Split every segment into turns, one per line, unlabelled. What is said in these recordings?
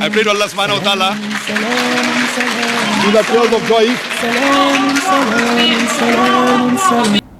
I pray to Allah subhanahu wa ta'ala to the cause of joy।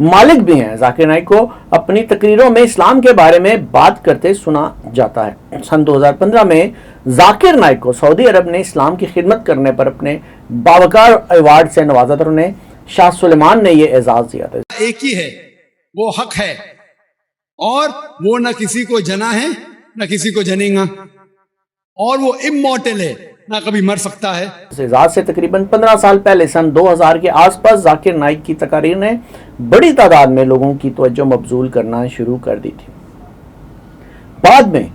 مالک بھی ہیں. ذاکر نائک کو اپنی تقریروں میں اسلام کے بارے میں بات کرتے سنا جاتا ہے. سن 2015 میں ذاکر نائک کو سعودی عرب نے اسلام کی خدمت کرنے پر اپنے باوقار ایوارڈ سے نوازا تھا. انہیں شاہ سلیمان نے یہ اعزاز دیا تھا.
ایک ہی ہے، وہ حق ہے، اور وہ نہ کسی کو جنا ہے نہ کسی کو جنے گا، اور وہ امورٹل ہے، نہ کبھی مر سکتا ہے.
اس اعزاز سے تقریباً 15 سال پہلے سن 2000 کے آس پاس ذاکر نائک کی تقاریر نے بڑی تعداد میں لوگوں کی توجہ مبذول کرنا شروع کر دی تھی. بعد میں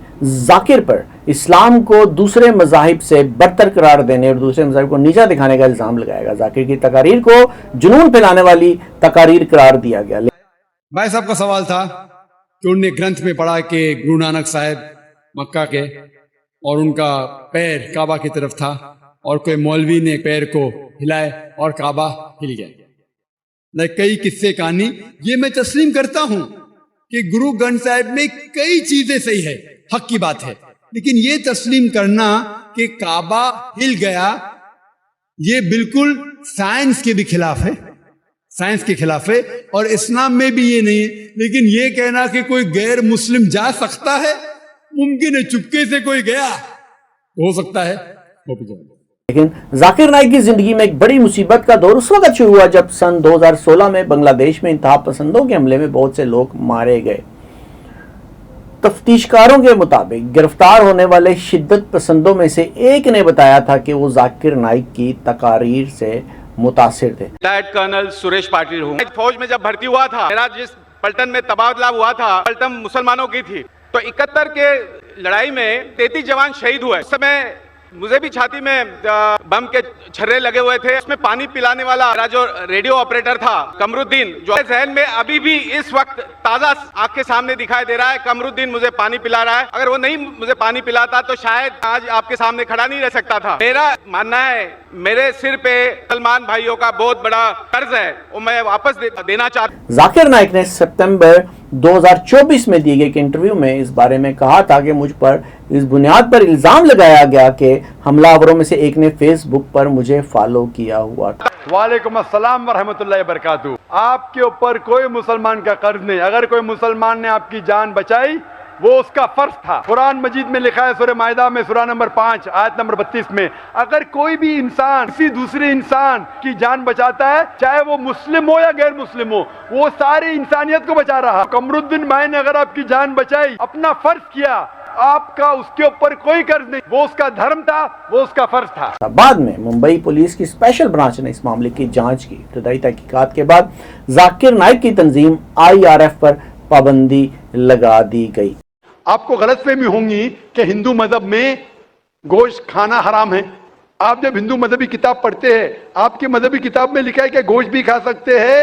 ذاکر پر اسلام کو دوسرے مذاہب سے برتر قرار دینے اور دوسرے مذاہب کو نیچا دکھانے کا الزام لگایا گیا. ذاکر کی تقاریر کو جنون پھیلانے والی تقاریر قرار دیا گیا.
بھائی صاحب کا سوال تھا کہ انہوں نے گرنتھ میں پڑھا کہ گرو نانک صاحب مکہ کے، اور ان کا پیر کعبہ کی طرف تھا، اور کوئی مولوی نے پیر کو ہلائے اور کعبہ ہل گیا. کئی قصے کہانی یہ میں تسلیم کرتا ہوں کہ گرو گرنتھ صاحب میں کئی چیزیں صحیح ہے، حق کی بات ہے، لیکن یہ تسلیم کرنا کہ کعبہ ہل گیا یہ بالکل سائنس کے بھی خلاف ہے، سائنس کے خلاف ہے، اور اسلام میں بھی یہ نہیں ہے. لیکن یہ کہنا کہ کوئی غیر مسلم جا سکتا ہے، ممکن ہے چپکے سے کوئی گیا ہو سکتا ہے وہ بھی جائے.
لیکن ذاکر نائک کی زندگی میں ایک بڑی مصیبت کا دور اس وقت شروع ہوا جب سن 2016 میں بنگلہ دیش میں انتہا پسندوں کے حملے میں بہت سے لوگ مارے گئے. تفتیشکاروں کے مطابق گرفتار ہونے والے شدت پسندوں میں سے ایک نے بتایا تھا کہ وہ ذاکر نائک کی تقاریر سے متاثر تھے.
لیفٹیننٹ کرنل سریش پاٹل ہوں. فوج میں جب بھرتی ہوا تھا، میرا جس پلٹن میں تبادلہ ہوا تھا پلٹن مسلمانوں کی تھی، تو 71 کے لڑائی میں 33 جوان شہید ہوئے. اس سمے مجھے بھی چھاتی میں بم کے چھرے لگے ہوئے تھے. اس میں پانی پلانے والا میرا جو ریڈیو آپریٹر تھا قمر الدین، جو ذہن میں ابھی بھی اس وقت تازہ آنکھ کے سامنے دکھائی دے رہا ہے. قمر الدین مجھے پانی پلا رہا ہے. اگر وہ نہیں مجھے پانی پلاتا تو شاید آج آپ کے سامنے کھڑا نہیں رہ سکتا تھا. میرا ماننا ہے میرے سر پہ مسلمان بھائیوں کا بہت بڑا قرض ہے، وہ میں واپس دینا چاہتا ہوں.
ذاکر نائک نے ستمبر 2024 میں دیے گئے ایک انٹرویو میں اس بارے میں کہا تھا کہ مجھ پر اس بنیاد پر الزام لگایا گیا کہ حملہ آوروں میں سے ایک نے فیس بک پر مجھے فالو کیا ہوا تھا.
وعلیکم السلام ورحمۃ اللہ وبرکاتہ. آپ کے اوپر کوئی مسلمان کا قرض نہیں. اگر کوئی مسلمان نے آپ کی جان بچائی وہ اس کا فرض تھا. قرآن مجید میں لکھا ہے سورہ مائدہ میں سورہ نمبر 5 آیت نمبر 32 میں، اگر کوئی بھی انسان کسی دوسرے انسان کی جان بچاتا ہے، چاہے وہ مسلم ہو یا غیر مسلم ہو، وہ ساری انسانیت کو بچا رہا. قمر الدین بھائی نے اگر آپ کی جان بچائی، اپنا فرض کیا، آپ کا اس کے اوپر کوئی قرض نہیں. وہ اس کا دھرم تھا، وہ اس کا فرض تھا.
بعد میں ممبئی پولیس کی اسپیشل برانچ نے اس معاملے کی جانچ کی. ابتدائی تحقیقات کے بعد ذاکر نائک کی تنظیم IRF پر پابندی لگا دی گئی.
آپ کو غلط فہمی ہوں گی کہ ہندو مذہب میں گوشت کھانا حرام ہے. آپ جب ہندو مذہبی کتاب پڑھتے ہیں، آپ کی مذہبی کتاب میں لکھا ہے کہ گوشت بھی کھا سکتے ہیں،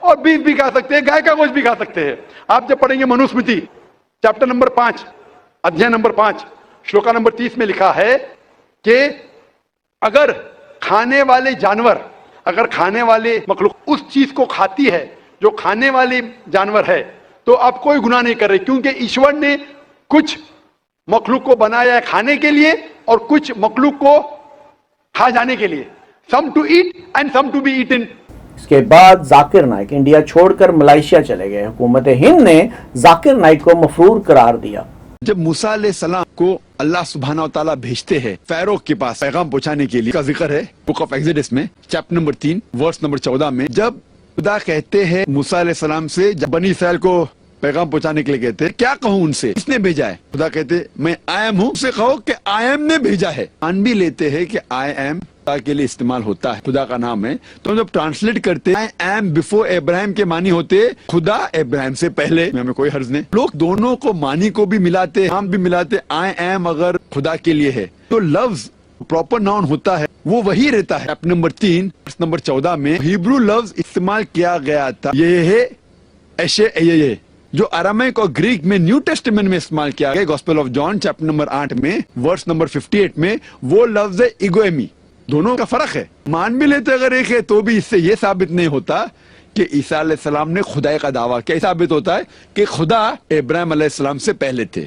اور بیف بھی کھا سکتے ہیں، گائے کا گوشت بھی کھا سکتے ہیں. آپ جب پڑھیں گے منوسمرتی چیپٹر نمبر 5 ادھیای نمبر 5 شلوکا نمبر 30 میں لکھا ہے کہ اگر کھانے والے جانور، اگر کھانے والے مخلوق اس چیز کو کھاتی ہے جو کھانے والی جانور ہے، تو آپ کوئی گناہ نہیں کر رہے، کیونکہ ایشور نے کچھ مخلوق کو بنایا ہے کھانے کے لیے اور کچھ مخلوق کو کھا جانے کے لیے. Some to eat and some to be eaten.
اس کے بعد ذاکر نائک انڈیا چھوڑ کر ملائیشیا چلے گئے. حکومت ہند نے ذاکر نائک کو مفرور قرار دیا.
جب موسیٰ علیہ السلام کو اللہ سبحانہ و تعالیٰ بھیجتے ہیں فیرو کے پاس پیغام پہنچانے کے لیے، کا ذکر ہے بک آف ایگزیڈس میں چیپٹر نمبر 3 ورس نمبر 14 میں، جب خدا کہتے ہیں موسیٰ علیہ السلام سے، جب بنی اسرائیل کو پیغام پہنچانے کے لیے کہتے ہیں کیا کہوں ان سے، کس نے بھیجا ہے؟ خدا کہتے میں آئی ایم ہوں، اسے کہو کہ آئی ایم نے بھیجا ہے. مان بھی لیتے ہیں کہ آئی ایم خدا کے لیے استعمال ہوتا ہے، خدا کا نام ہے. تو ہم جب ٹرانسلیٹ کرتے آئی ایم بفور ابراہیم کے معنی ہوتے خدا ابراہیم سے پہلے، ہمیں کوئی حرج نہیں. لوگ دونوں کو معنی کو بھی ملاتے، نام بھی ملاتے. آئی ایم اگر خدا کے لیے ہے تو لفظ پراپر ناؤن ہوتا ہے وہ وہی رہتا ہے. چیپٹر نمبر 3 نمبر 14 میں ہیبرو لفظ استعمال کیا گیا تھا، یہ ہے ایشے، جو ارامائک اور گریک میں نیو ٹیسٹمنٹ میں استعمال کیا گیا. Gospel of John chapter number 8 میں ورس نمبر 58 میں وہ لفظ ہے ایگویمی. دونوں کا فرق ہے. مان بھی لیتے اگر ایک ہے تو بھی اس سے یہ ثابت نہیں ہوتا کہ عیسیٰ علیہ السلام نے خدائی کا دعویٰ کیا. ثابت ہوتا ہے کہ خدا ابراہیم علیہ السلام سے پہلے تھے.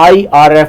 IRF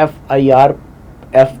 FIRF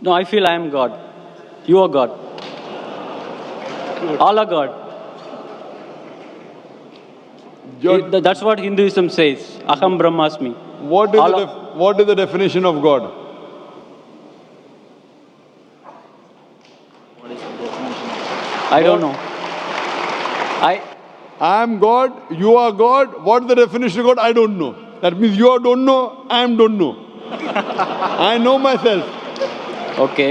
No, I feel I am God. You are God. All are God. That's what Hinduism says. Aham Brahmasmi.
What is the definition of God?
I don't know.
I am God, you are God. What is the definition of God? I don't know. That means you don't know, I don't know. I know myself.
Okay.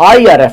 IRF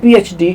PhD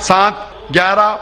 7, 11,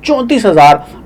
34,000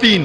3,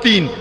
3,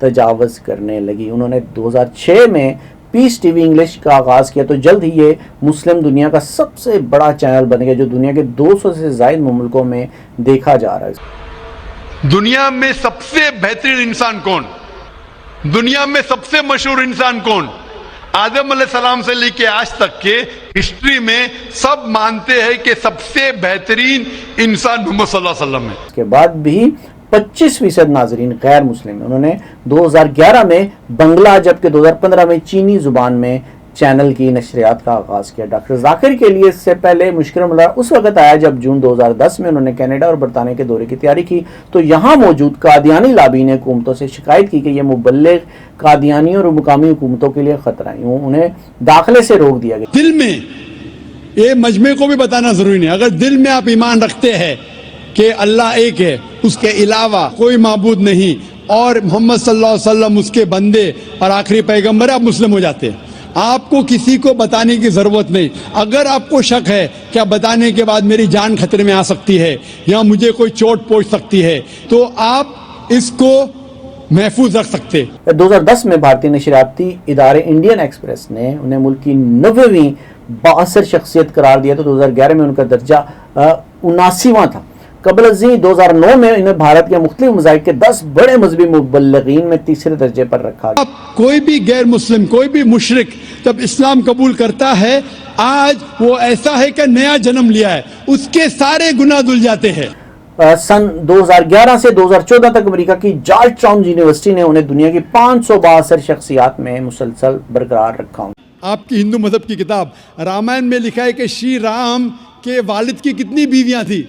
تجاوز کرنے لگی. انہوں نے 2006 میں پیس T V English کا آغاز کیا تو جلد ہی یہ مسلم دنیا کا سب سے بڑا چینل بن گیا جو دنیا کے 200 سے زائد ممالکوں میں دیکھا جا رہا ہے.
دنیا میں سب سے بہترین انسان کون؟ دنیا میں سب سے مشہور انسان کون؟ آدم علیہ السلام سے لے کے آج تک کے ہسٹری میں سب مانتے ہیں کہ سب سے بہترین انسان محمد صلی اللہ علیہ وسلم ہے.
اس کے بعد بھی 25% ناظرین غیر مسلم ہیں. انہوں نے 2011 میں بنگلہ جبکہ 2015 میں چینی زبان میں چینل کی نشریات کا آغاز کیا. ڈاکٹر ذاکر کے لیے اس سے پہلے مشکل مرحلہ اس وقت آیا جب جون 2010 میں انہوں نے کینیڈا اور برطانیہ کے دورے کی تیاری کی تو یہاں موجود قادیانی لابی نے حکومتوں سے شکایت کی کہ یہ مبلغ قادیانیوں اور مقامی حکومتوں کے لیے خطرہ ہیں. انہیں داخلے سے روک دیا گیا.
دل میں یہ مجمع کو بھی بتانا ضروری نہیں. اگر دل میں آپ ایمان رکھتے ہیں کہ اللہ ایک ہے, اس کے علاوہ کوئی معبود نہیں اور محمد صلی اللہ علیہ وسلم اس کے بندے اور آخری پیغمبر, آپ مسلم ہو جاتے ہیں. آپ کو کسی کو بتانے کی ضرورت نہیں. اگر آپ کو شک ہے کہ بتانے کے بعد میری جان خطرے میں آ سکتی ہے یا مجھے کوئی چوٹ پہنچ سکتی ہے تو آپ اس کو محفوظ رکھ سکتے.
2010 میں بھارتی نشریاتی ادارے انڈین ایکسپریس نے انہیں ملک کی 90ویں بااثر شخصیت قرار دیا تو 2011 میں ان کا درجہ 79واں تھا. قبل ازیں 2009 میں انہیں بھارت کے مختلف مذاہب کے 10 بڑے مذہبی مبلغین میں تیسرے درجے پر رکھا گیا.
کوئی بھی غیر مسلم, کوئی بھی مشرک جب اسلام قبول کرتا ہے آج وہ ایسا ہے کہ نیا جنم لیا ہے, اس کے سارے گناہ دھل جاتے ہیں.
سن 2011 سے 2014 تک امریکہ کی جارج ٹاؤن یونیورسٹی نے انہیں دنیا کی 500 بااثر شخصیات میں مسلسل برقرار رکھا.
آپ کی ہندو مذہب کی کتاب رامائن میں لکھا ہے کہ شری رام کے والد کی کتنی بیویاں تھی؟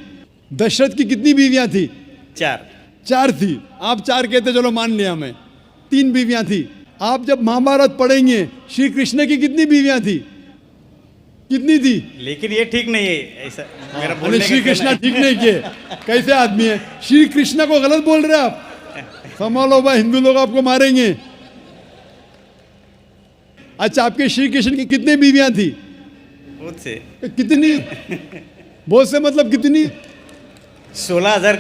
دشرتھ کی کتنی بیویاں تھی؟ 4 تھی. آپ 4 کہتے, چلو مان لیا میں. 3 بیویاں تھی. آپ جب مہابھارت پڑھیں گے شری کرشن کی کتنی بیویاں تھی؟ کتنی تھی؟
لیکن یہ ٹھیک نہیں ہے ایسا میرا بولنے کا.
شری کرشن ٹھیک نہیں کیے, کیسے آدمی ہے؟ شری کرشن کو غلط بول رہے آپ. سنبھالو بھائی, ہندو لوگ آپ کو ماریں گے. اچھا, آپ کے شری کرشن کی کتنی بیویاں تھی؟
بہت سے.
کتنی؟ بہت سے مطلب کتنی؟
16,000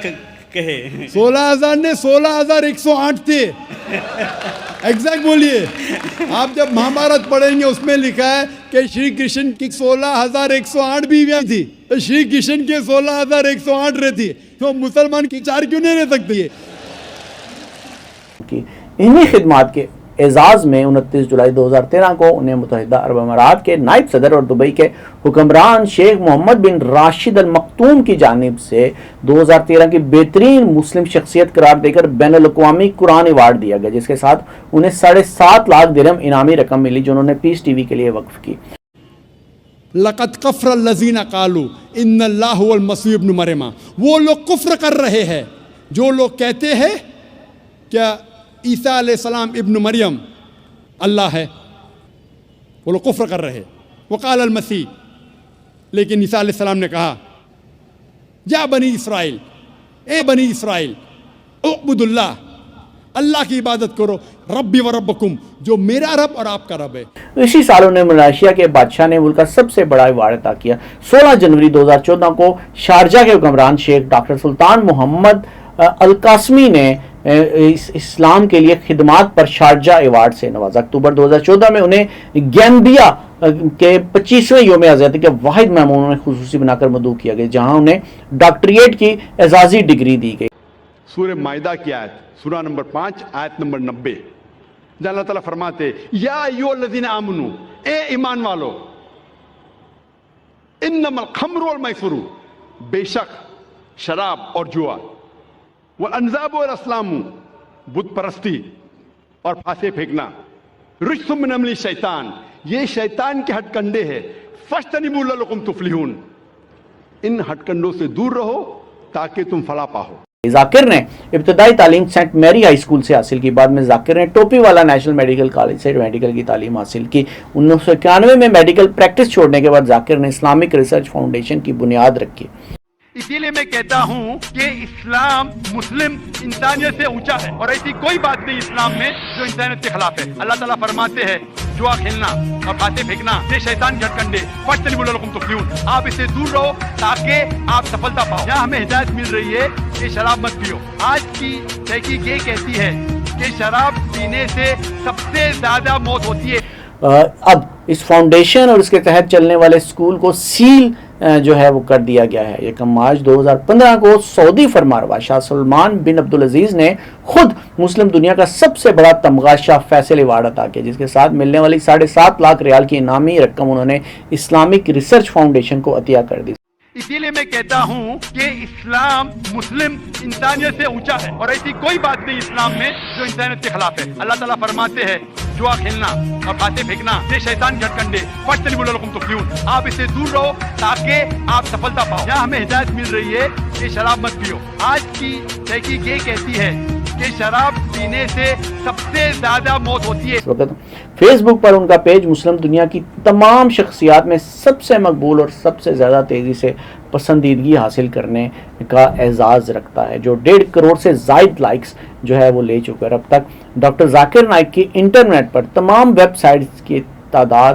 کہے.
16,000 نے 16,108 تھے. ایگزیکٹ بولیے. آپ جب مہابھارت پڑھیں گے اس میں لکھا ہے کہ شری کرشن کی 16,108 بیویاں تھی. تو شری کرشن کے 16,108 رہتی, تو مسلمان کی 4 کیوں نہیں رہ سکتی؟
انہی خدمات کے اعزاز میں 29 جولائی 2013 کو انہیں متحدہ عرب امارات کے نائب صدر اور دبئی کے حکمران شیخ محمد بن راشد ال مکتوم کی جانب سے 2013 کی بہترین مسلم شخصیت قرار دے کر بین الاقوامی قرآن ایوارڈ دیا گیا, جس کے ساتھ انہیں 7.5 لاکھ درہم انعامی رقم ملی جو انہوں نے پیس ٹی وی کے لیے وقف کی.
لقد کفر الذین قالوا ان اللہ هو المسیح ابن مریم. وہ لوگ کفر کر رہے ہیں جو لوگ کہتے ہیں کیا عیسیٰ علیہ السلام ابن مریم اللہ ہے. وہ لوگ کفر کر رہے. وقال المسیح, لیکن عیسیٰ علیہ السلام نے کہا یا بنی اسرائیل, اے بنی اسرائیل, اعبدوا اللہ, اللہ کی عبادت کرو, ربی و ربکم, جو میرا رب اور آپ کا رب ہے.
اسی سال انہیں ملائیشیا کے بادشاہ نے ملک کا سب سے بڑا ایوارڈ عطا کیا. 16 جنوری 2014 کو شارجہ کے حکمران شیخ ڈاکٹر سلطان محمد القاسمی نے اسلام کے لیے خدمات پر شارجہ ایوارڈ سے نوازا. اکتوبر 2014 میں انہیں گیمبیا کے 25ویں یوم آزادی کے واحد مہمان میں خصوصی بنا کر مدعو کیا گیا, جہاں انہیں ڈاکٹریٹ کی اعزازی ڈگری دی گئی.
سورہ مائدہ کی آیت, سورہ نمبر 5 آیت نمبر 90, جہاں اللہ تعالیٰ فرماتے یا ایھا الذین آمنو, اے ایمان والو, انما الخمر والمیسر, بے شک شراب اور جوا, والانزاب والاسلام, بت پرستی اور پھانسے پھینکنا, رجس من عمل شیطان, یہ شیطان کے ہٹ کنڈے ہے, فاجتنبوا لعلکم تفلحون, ان ہٹ کنڈوں سے دور رہو تاکہ تم فلاح پاؤ.
ذاکر نے ابتدائی تعلیم سینٹ میری ہائی اسکول سے حاصل کی. بعد میں ذاکر نے ٹوپی والا نیشنل میڈیکل کالج سے میڈیکل کی تعلیم حاصل کی. 1991 میں میڈیکل پریکٹس چھوڑنے کے بعد ذاکر نے اسلامک ریسرچ فاؤنڈیشن کی بنیاد رکھی.
اسی لیے میں کہتا ہوں کہ اسلام مسلم انسانیت سے اونچا ہے, اور ایسی کوئی بات نہیں اسلام میں جو انسانیت کے خلاف ہے. اللہ تعالیٰ فرماتے ہیں جوا کھیلنا اور پھانسے پھینکنا یہ شیطان کے ہٹ کنڈے, فاجتنبوا لعلکم تفلحون, آپ اس سے دور رہو تاکہ آپ سفلتا پاؤ. یہاں ہمیں ہدایت مل رہی ہے کہ شراب مت پیو. آج کی تحقیق یہ کہتی ہے کہ شراب پینے سے سب سے زیادہ موت ہوتی ہے.
اب اس فاؤنڈیشن اور اس کے تحت چلنے والے اسکول کو سیل جو ہے وہ کر دیا گیا ہے. 1 مارچ 2015 کو سعودی فرمانروا شاہ سلمان بن عبدالعزیز نے خود مسلم دنیا کا سب سے بڑا تمغہ شاہ فیصل ایوارڈ عطا کیا، جس کے ساتھ ملنے والی 7.5 لاکھ ریال کی انعامی رقم انہوں نے اسلامک ریسرچ فاؤنڈیشن کو عطیہ کر دی.
اسی لیے میں کہتا ہوں کہ اسلام مسلم انسانیت سے اونچا ہے، اور ایسی کوئی بات نہیں اسلام میں جو انسانیت کے خلاف ہے. اللہ تعالیٰ فرماتے ہیں جوا کھیلنا اور باتیں پھینکنا یہ شیطان کے کنڈے فاجتنبوا لعلکم تفلحون، آپ اس سے دور رہو تاکہ آپ سفلتا پاؤ. یہاں ہمیں ہدایت مل رہی ہے کہ شراب مت پیو. آج کی تحقیق یہ کہتی ہے کہ شراب پینے سے سب سے زیادہ موت ہوتی ہے.
اس وقت فیس بک پر ان کا پیج مسلم دنیا کی تمام شخصیات میں سب سے مقبول اور سب سے زیادہ تیزی سے پسندیدگی حاصل کرنے کا اعزاز رکھتا ہے، جو 1.5 کروڑ سے زائد لائکس جو ہے وہ لے چکا ہے. اب تک ڈاکٹر ذاکر نائک کی انٹرنیٹ پر تمام ویب سائٹس کی تعداد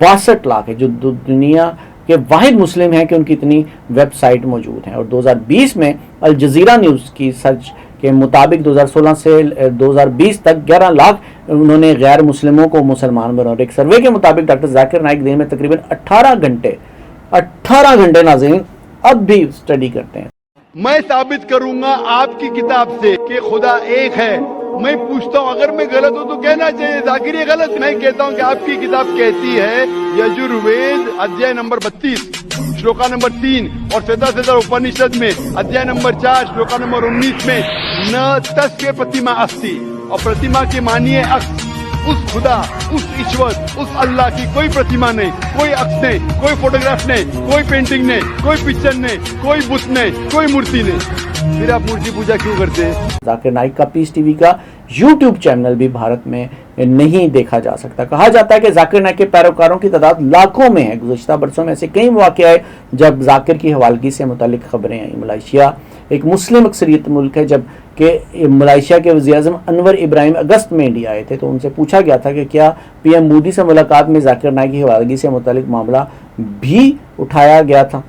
62 لاکھ ہے، جو دنیا کے واحد مسلم ہیں کہ ان کی اتنی ویب سائٹ موجود ہیں. اور 2020 میں الجزیرہ نیوز کی سرچ کے مطابق 2016 سے 2020 تک 11 لاکھ انہوں نے غیر مسلموں کو مسلمان بنا. اور ایک سروے کے مطابق ڈاکٹر ذاکر نائک دن میں تقریباً 18 گھنٹے ناظرین اب بھی اسٹڈی کرتے ہیں.
میں ثابت کروں گا آپ کی کتاب سے کہ خدا ایک ہے. میں پوچھتا ہوں اگر میں غلط ہوں تو کہنا چاہیے ذاکر یہ غلط. میں کہتا ہوں کہ آپ کی کتاب کہتی ہے یجوروید ادھیائے نمبر 32 شلوکا نمبر 3 اور سیدھا اپنشد میں ادھیائے نمبر 4 شلوکا نمبر 19 میں نہ تس کے پرتیما استی، اور پرتیما کے معنی ہے عکس. اس خدا، اس ایشور، اس اللہ کی کوئی پرتیما نہیں، کوئی عکس نہیں، کوئی فوٹوگراف نہیں، کوئی پینٹنگ نہیں، کوئی پکچر نہیں، کوئی بت نہیں، کوئی مورتی نہیں. پھر آپ مورتی پوجا کیوں کرتے ہیں؟
ذاکر نائک کا پیس ٹی وی کا یوٹیوب چینل بھی بھارت میں نہیں دیکھا جا سکتا. کہا جاتا ہے کہ ذاکر نائک کے پیروکاروں کی تعداد لاکھوں میں ہے. گزشتہ برسوں میں ایسے کئی مواقع آئے جب ذاکر کی حوالگی سے متعلق خبریں آئیں. ملائیشیا ایک مسلم اکثریت ملک ہے، جب کہ ملائیشیا کے وزیر اعظم انور ابراہیم اگست میں انڈیا آئے تھے تو ان سے پوچھا گیا تھا کہ کیا پی ایم مودی سے ملاقات میں ذاکر نائک کی حوالگی سے متعلق معاملہ بھی اٹھایا گیا تھا.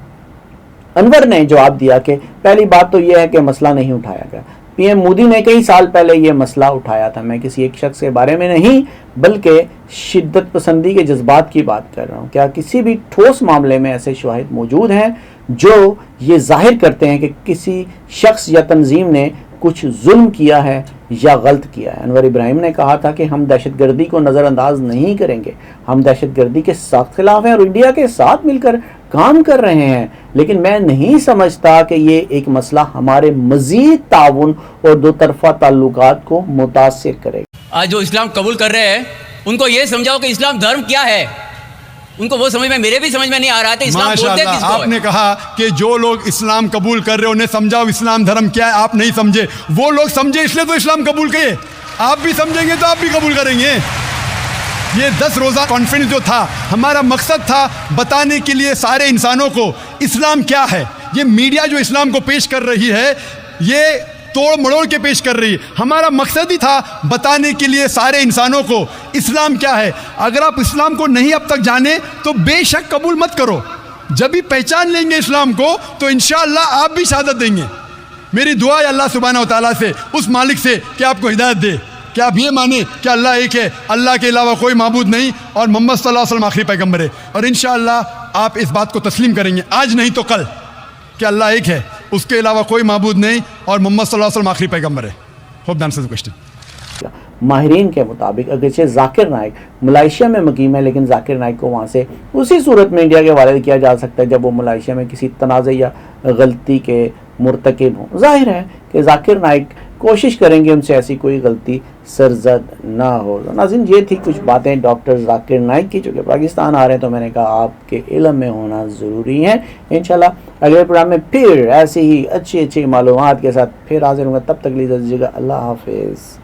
انور نے جواب دیا کہ پہلی بات تو یہ ہے کہ مسئلہ نہیں اٹھایا گیا. پی ایم مودی نے کئی سال پہلے یہ مسئلہ اٹھایا تھا. میں کسی ایک شخص کے بارے میں نہیں بلکہ شدت پسندی کے جذبات کی بات کر رہا ہوں. کیا کسی بھی ٹھوس معاملے میں ایسے شواہد موجود ہیں جو یہ ظاہر کرتے ہیں کہ کسی شخص یا تنظیم نے کچھ ظلم کیا ہے یا غلط کیا ہے؟ انور ابراہیم نے کہا تھا کہ ہم دہشت گردی کو نظر انداز نہیں کریں گے. ہم دہشت گردی کے سخت خلاف ہیں اور انڈیا کے ساتھ مل کر کام کر رہے ہیں، لیکن میں نہیں سمجھتا کہ یہ ایک مسئلہ ہمارے مزید تعاون اور دو طرفہ تعلقات کو متاثر کرے گا.
آج جو اسلام قبول کر رہے ہیں ان کو یہ سمجھاؤ کہ اسلام دھرم کیا ہے. ان کو وہ سمجھ میں، میرے بھی سمجھ میں نہیں آ رہا تھا اسلام بولتے کس کو ہے.
آپ نے کہا کہ جو لوگ اسلام قبول کر رہے ہیں انہیں سمجھاؤ اسلام دھرم کیا ہے. آپ نہیں سمجھے، وہ لوگ سمجھے اس لیے تو اسلام قبول کیے. آپ بھی سمجھیں گے تو آپ بھی قبول کریں گے. یہ 10 روزہ کانفرنس جو تھا ہمارا مقصد تھا بتانے کے لیے سارے انسانوں کو اسلام کیا ہے. یہ میڈیا جو اسلام کو پیش کر رہی ہے یہ توڑ مڑوڑ کے پیش کر رہی ہے. ہمارا مقصد ہی تھا بتانے کے لیے سارے انسانوں کو اسلام کیا ہے. اگر آپ اسلام کو نہیں اب تک جانے تو بے شک قبول مت کرو. جب بھی پہچان لیں گے اسلام کو تو انشاءاللہ آپ بھی شہادت دیں گے. میری دعا ہے اللہ سبحانہ و تعالیٰ سے، اس مالک سے کہ آپ کو ہدایت دے کہ آپ یہ مانیں کہ اللہ ایک ہے، اللہ کے علاوہ کوئی معبود نہیں اور محمد صلی اللہ علیہ وسلم آخری پیغمبر ہے. اور انشاءاللہ آپ اس بات کو تسلیم کریں گے آج نہیں تو کل کہ اللہ ایک ہے، اس کے علاوہ کوئی معبود نہیں اور محمد صلی اللہ علیہ وسلم آخری پیغمبر ہے. Hope answer the question.
ماہرین کے مطابق اگرچہ ذاکر نائک ملائیشیا میں مقیم ہے لیکن ذاکر نائک کو وہاں سے اسی صورت میں انڈیا کے حوالے کیا جا سکتا ہے جب وہ ملائیشیا میں کسی تنازع یا غلطی کے مرتکب ہوں. ظاہر ہے کہ ذاکر نائک کوشش کریں گے ان سے ایسی کوئی غلطی سرزد نہ ہو. ناظرین یہ تھی کچھ باتیں ڈاکٹر ذاکر نائک کی جو کہ پاکستان آ رہے ہیں تو میں نے کہا آپ کے علم میں ہونا ضروری ہے. انشاءاللہ اگلے پروگرام میں پھر ایسی ہی اچھی معلومات کے ساتھ پھر حاضر ہوں گا. تب تک لیجیے گا. اللہ حافظ.